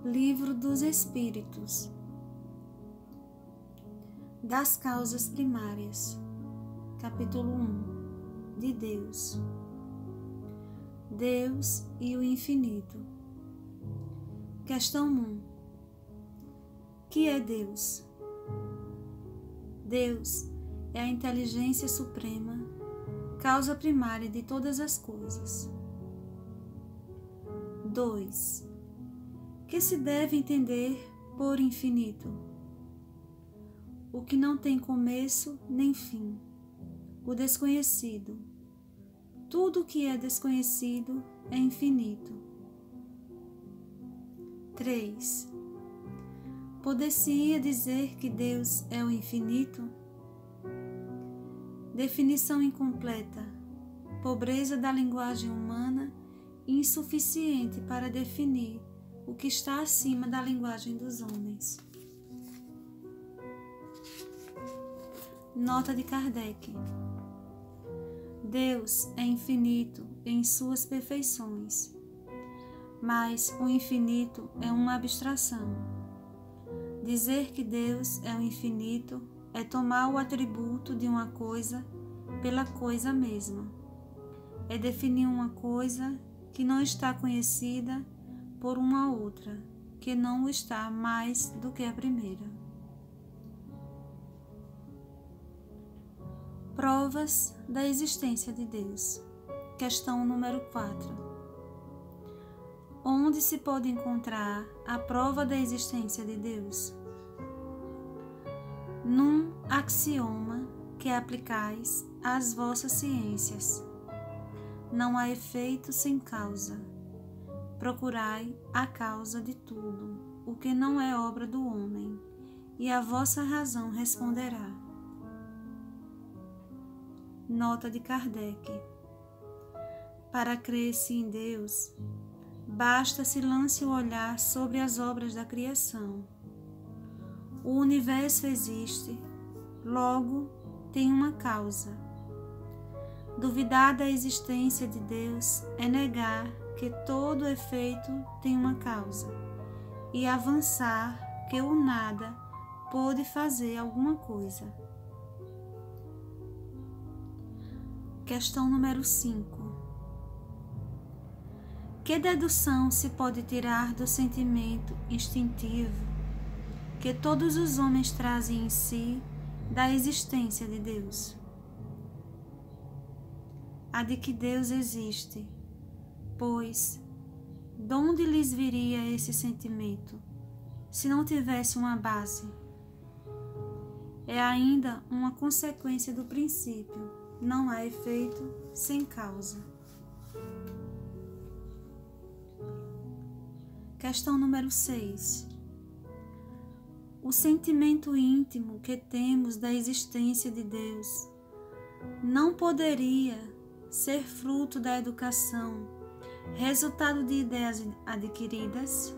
Livro dos Espíritos, das causas primárias, capítulo 1, de Deus. Deus e o infinito. Questão 1. Que é Deus? Deus é a inteligência suprema, causa primária de todas as coisas. 2. Que se deve entender por infinito? O que não tem começo nem fim, o desconhecido. Tudo que é desconhecido é infinito. 3. Poder-se-ia dizer que Deus é o infinito? Definição incompleta, pobreza da linguagem humana e insuficiente para definir o que está acima da linguagem dos homens. Nota de Kardec. Deus é infinito em suas perfeições, mas o infinito é uma abstração. Dizer que Deus é o infinito é tomar o atributo de uma coisa pela coisa mesma. É definir uma coisa que não está conhecida por uma outra, que não o está mais do que a primeira. Provas da existência de Deus. Questão número 4. Onde se pode encontrar a prova da existência de Deus? Num axioma que aplicais às vossas ciências. Não há efeito sem causa. Procurai a causa de tudo, o que não é obra do homem, e a vossa razão responderá. Nota de Kardec. Para crer-se em Deus, basta se lance o olhar sobre as obras da criação. O universo existe, logo tem uma causa. Duvidar da existência de Deus é negar que todo efeito tem uma causa, e avançar que o nada pode fazer alguma coisa. Questão número 5. Que dedução se pode tirar do sentimento instintivo que todos os homens trazem em si da existência de Deus? A de que Deus existe, pois de onde lhes viria esse sentimento, se não tivesse uma base? É ainda uma consequência do princípio, não há efeito sem causa. Questão número 6. O sentimento íntimo que temos da existência de Deus não poderia ser fruto da educação, resultado de ideias adquiridas?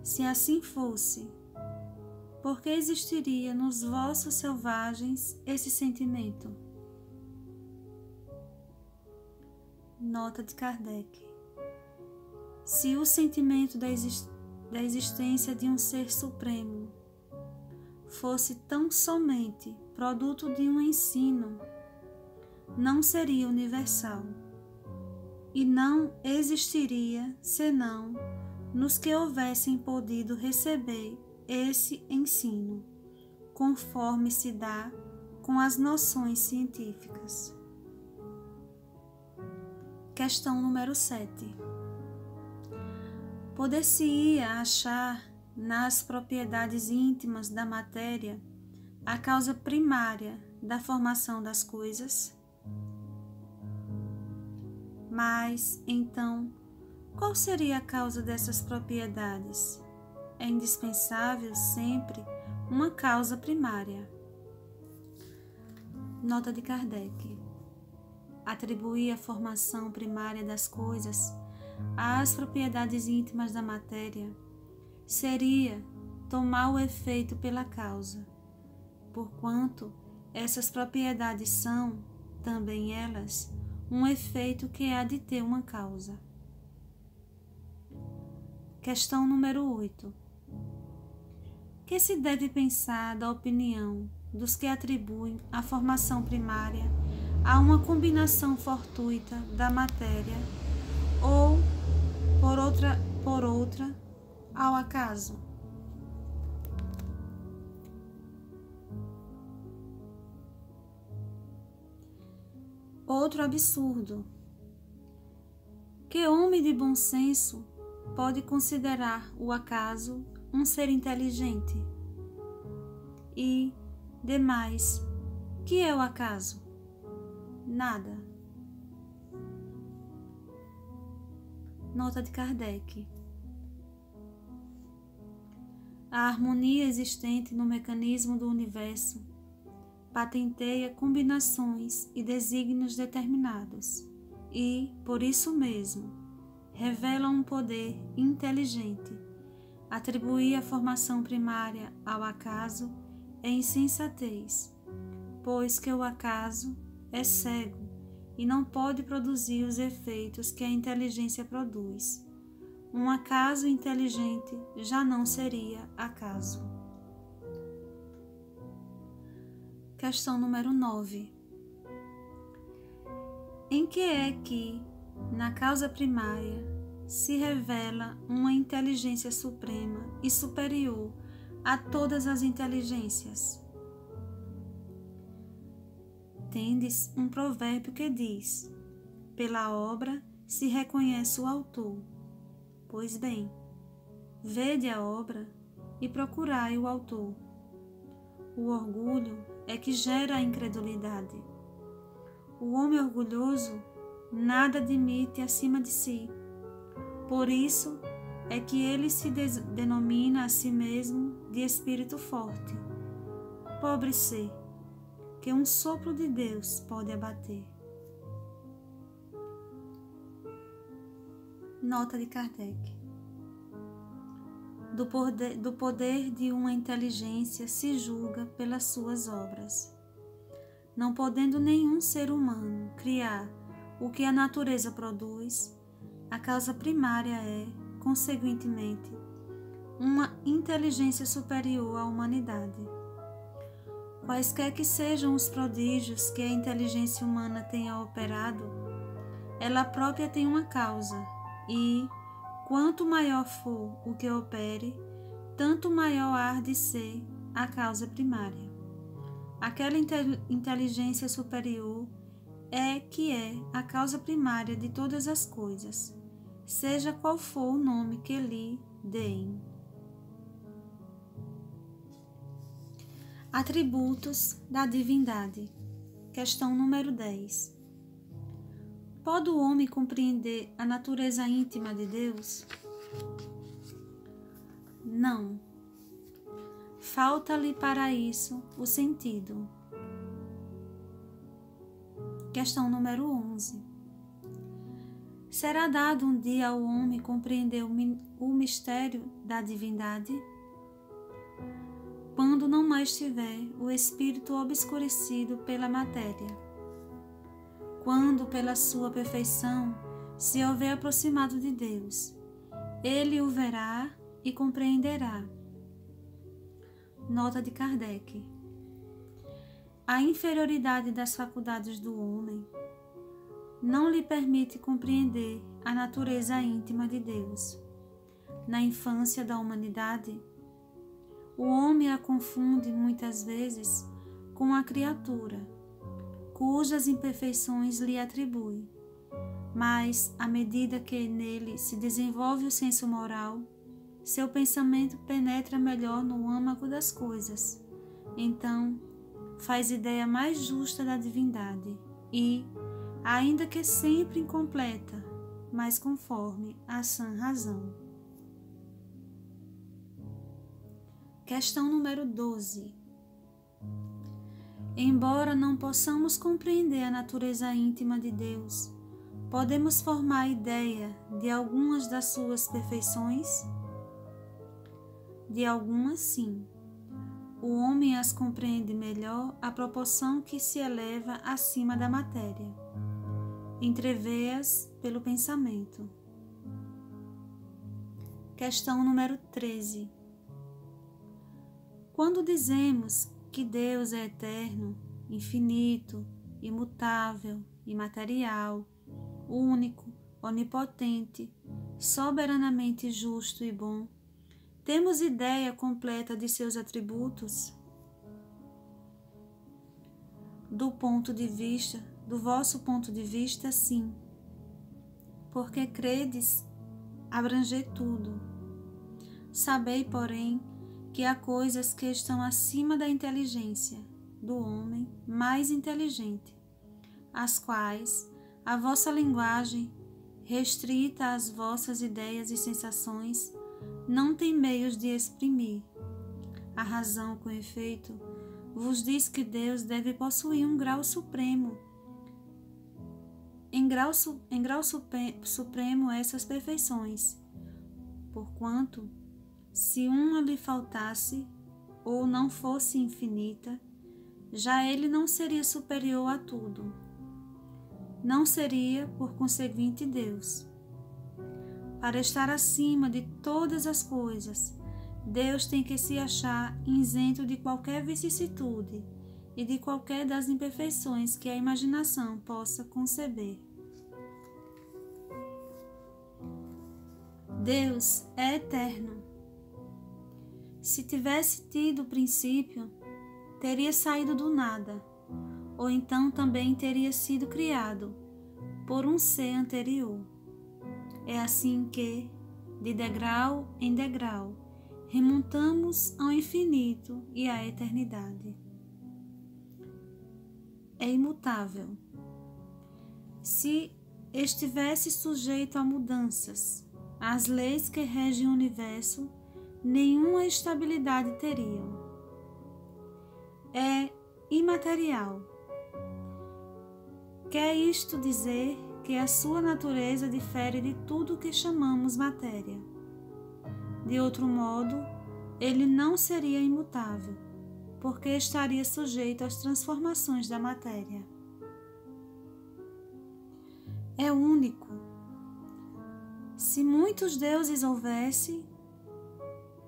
Se assim fosse, por que existiria nos vossos selvagens esse sentimento? Nota de Kardec. Se o sentimento da existência de um ser supremo fosse tão somente produto de um ensino, não seria universal, e não existiria senão nos que houvessem podido receber esse ensino, conforme se dá com as noções científicas. Questão número 7. Poder-se-ia achar nas propriedades íntimas da matéria a causa primária da formação das coisas? Mas, então, qual seria a causa dessas propriedades? É indispensável sempre uma causa primária. Nota de Kardec. Atribuir a formação primária das coisas às propriedades íntimas da matéria seria tomar o efeito pela causa, porquanto essas propriedades são, também elas, um efeito que há de ter uma causa. Questão número 8. Que se deve pensar da opinião dos que atribuem a formação primária a uma combinação fortuita da matéria ou, por outra, ao acaso? Outro absurdo. Que homem de bom senso pode considerar o acaso um ser inteligente? E, demais, que é o acaso? Nada. Nota de Kardec. A harmonia existente no mecanismo do universo patenteia combinações e desígnios determinados e, por isso mesmo, revela um poder inteligente. Atribuir a formação primária ao acaso é insensatez, pois que o acaso é cego e não pode produzir os efeitos que a inteligência produz. Um acaso inteligente já não seria acaso. Questão número 9. Em que é que, na causa primária, se revela uma inteligência suprema e superior a todas as inteligências? Tendes um provérbio que diz: pela obra se reconhece o autor. Pois bem, vede a obra e procurai o autor. O orgulho é que gera a incredulidade. O homem orgulhoso nada admite acima de si. Por isso é que ele se denomina a si mesmo de espírito forte. Pobre ser, que um sopro de Deus pode abater. Nota de Kardec. Do poder de uma inteligência se julga pelas suas obras. Não podendo nenhum ser humano criar o que a natureza produz, a causa primária é, consequentemente, uma inteligência superior à humanidade. Quaisquer que sejam os prodígios que a inteligência humana tenha operado, ela própria tem uma causa e, quanto maior for o que opere, tanto maior há de ser a causa primária. Aquela inteligência superior é que é a causa primária de todas as coisas, seja qual for o nome que lhe deem. Atributos da divindade. Questão número 10. Pode o homem compreender a natureza íntima de Deus? Não. Falta-lhe para isso o sentido. Questão número 11. Será dado um dia ao homem compreender o mistério da divindade? Quando não mais tiver o espírito obscurecido pela matéria. Quando, pela sua perfeição, se houver aproximado de Deus, ele o verá e compreenderá. Nota de Kardec. A inferioridade das faculdades do homem não lhe permite compreender a natureza íntima de Deus. Na infância da humanidade, o homem a confunde muitas vezes com a criatura, cujas imperfeições lhe atribui. Mas, à medida que nele se desenvolve o senso moral, seu pensamento penetra melhor no âmago das coisas. Então, faz ideia mais justa da divindade e, ainda que sempre incompleta, mas conforme a sã razão. Questão número 12. Embora não possamos compreender a natureza íntima de Deus, podemos formar ideia de algumas das suas perfeições? De algumas, sim. O homem as compreende melhor à proporção que se eleva acima da matéria. Entrevê-as pelo pensamento. Questão número 13. Quando dizemos que Deus é eterno, infinito, imutável, imaterial, único, onipotente, soberanamente justo e bom, temos ideia completa de seus atributos? Do vosso ponto de vista, sim, porque credes abranger tudo. Sabei, porém, que há coisas que estão acima da inteligência do homem mais inteligente, as quais a vossa linguagem, restrita às vossas ideias e sensações, não tem meios de exprimir. A razão, com efeito, vos diz que Deus deve possuir um grau supremo. Em grau supremo essas perfeições, porquanto, se uma lhe faltasse ou não fosse infinita, já ele não seria superior a tudo. Não seria, por conseguinte, Deus. Para estar acima de todas as coisas, Deus tem que se achar isento de qualquer vicissitude e de qualquer das imperfeições que a imaginação possa conceber. Deus é eterno. Se tivesse tido princípio, teria saído do nada, ou então também teria sido criado por um ser anterior. É assim que, de degrau em degrau, remontamos ao infinito e à eternidade. É imutável. Se estivesse sujeito a mudanças, as leis que regem o universo, nenhuma estabilidade teriam. É imaterial. Quer isto dizer que a sua natureza difere de tudo o que chamamos matéria. De outro modo, ele não seria imutável, porque estaria sujeito às transformações da matéria. É único. Se muitos deuses houvesse,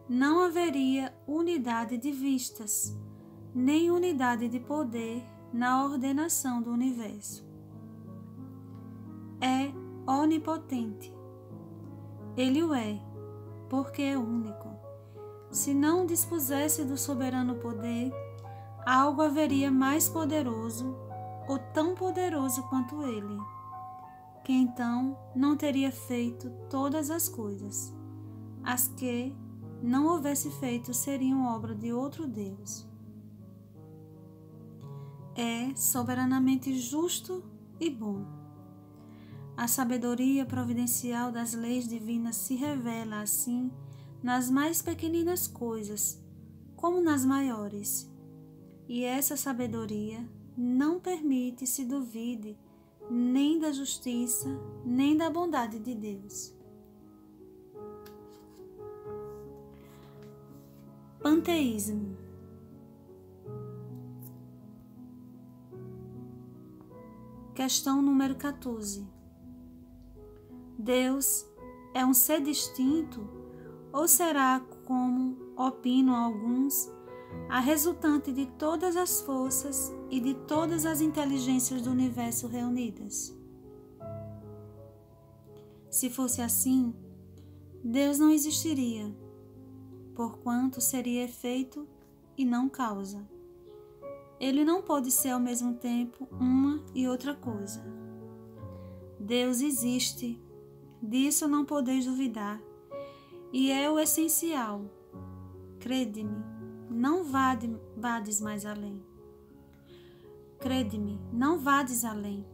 não haveria unidade de vistas, nem unidade de poder na ordenação do universo. É onipotente. Ele o é, porque é único. Se não dispusesse do soberano poder, algo haveria mais poderoso ou tão poderoso quanto ele, que então não teria feito todas as coisas. As que não houvesse feito seriam obra de outro Deus. É soberanamente justo e bom. A sabedoria providencial das leis divinas se revela, assim, nas mais pequeninas coisas, como nas maiores. E essa sabedoria não permite se duvide nem da justiça, nem da bondade de Deus. Panteísmo. Questão número 14. Deus é um ser distinto ou será, como opinam alguns, a resultante de todas as forças e de todas as inteligências do universo reunidas? Se fosse assim, Deus não existiria, porquanto seria efeito e não causa. Ele não pode ser ao mesmo tempo uma e outra coisa. Deus existe, disso não podeis duvidar, e é o essencial. Crede-me, não vades mais além. Crede-me, não vades além.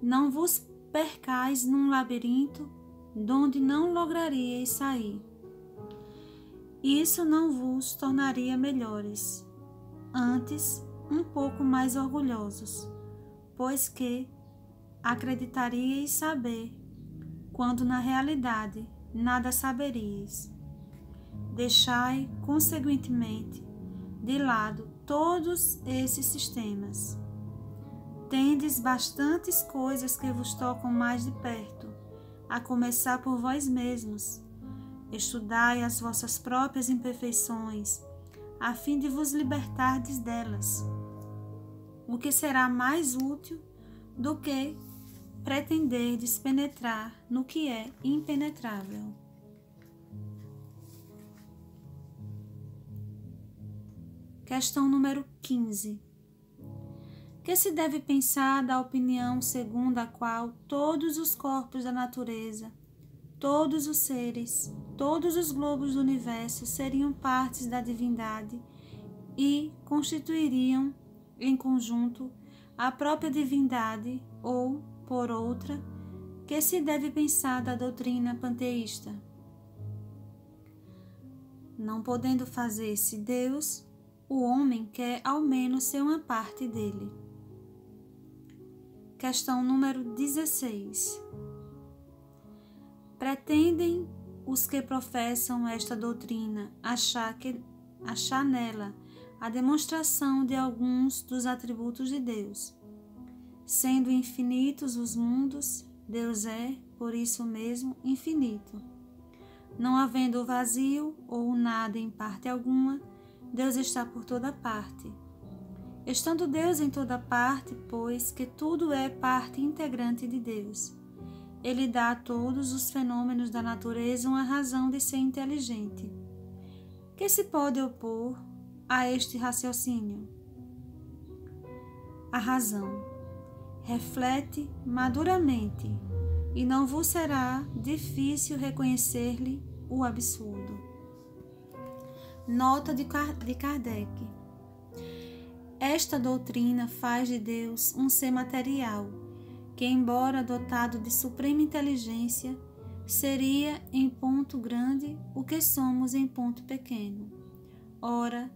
Não vos percais num labirinto donde não lograríeis sair. Isso não vos tornaria melhores, antes um pouco mais orgulhosos, pois que acreditaríeis saber, quando na realidade nada saberíeis. Deixai, consequentemente, de lado todos esses sistemas. Tendes bastantes coisas que vos tocam mais de perto, a começar por vós mesmos, Estudai as vossas próprias imperfeições, a fim de vos libertardes delas, o que será mais útil do que pretenderdes penetrar no que é impenetrável. Questão número 15. Que se deve pensar da opinião segundo a qual todos os corpos da natureza, todos os seres, todos os globos do universo seriam partes da divindade e constituiriam, em conjunto, a própria divindade, ou, por outra, que se deve pensar da doutrina panteísta? Não podendo fazer-se Deus, o homem quer ao menos ser uma parte dele. Questão número 16. Pretendem os que professam esta doutrina achar nela a demonstração de alguns dos atributos de Deus. Sendo infinitos os mundos, Deus é, por isso mesmo, infinito. Não havendo o vazio ou o nada em parte alguma, Deus está por toda parte. Estando Deus em toda parte, pois que tudo é parte integrante de Deus, Ele dá a todos os fenômenos da natureza uma razão de ser inteligente. Que se pode opor a este raciocínio? A razão reflete maduramente, e não vos será difícil reconhecer-lhe o absurdo. Nota de Kardec. Esta doutrina faz de Deus um ser material, que, embora dotado de suprema inteligência, seria em ponto grande o que somos em ponto pequeno. Ora,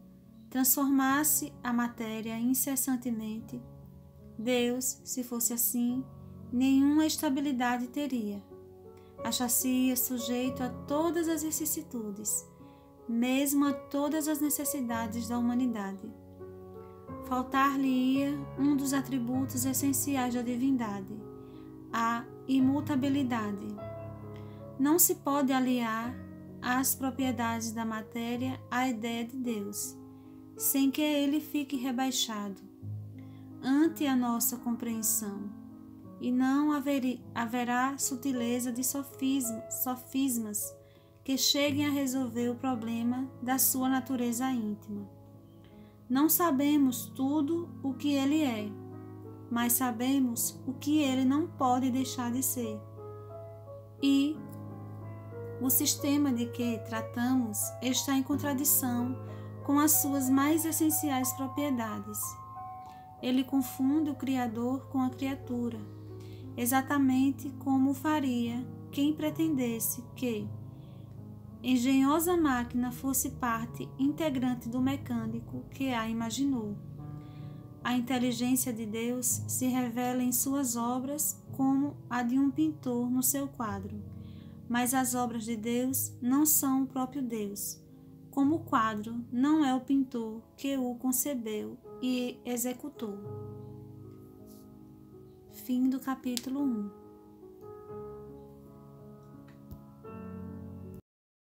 transformasse a matéria incessantemente, Deus, se fosse assim, nenhuma estabilidade teria. Achar-se-ia sujeito a todas as vicissitudes, mesmo a todas as necessidades da humanidade. Faltar-lhe-ia um dos atributos essenciais da divindade, a imutabilidade. Não se pode aliar às propriedades da matéria a ideia de Deus, sem que ele fique rebaixado ante a nossa compreensão, e não haverá sutileza de sofismas que cheguem a resolver o problema da sua natureza íntima. Não sabemos tudo o que ele é, mas sabemos o que ele não pode deixar de ser. E o sistema de que tratamos está em contradição com as suas mais essenciais propriedades. Ele confunde o Criador com a criatura, exatamente como faria quem pretendesse que engenhosa máquina fosse parte integrante do mecânico que a imaginou. A inteligência de Deus se revela em suas obras como a de um pintor no seu quadro, mas as obras de Deus não são o próprio Deus, como o quadro não é o pintor que o concebeu e executou. Fim do capítulo 1.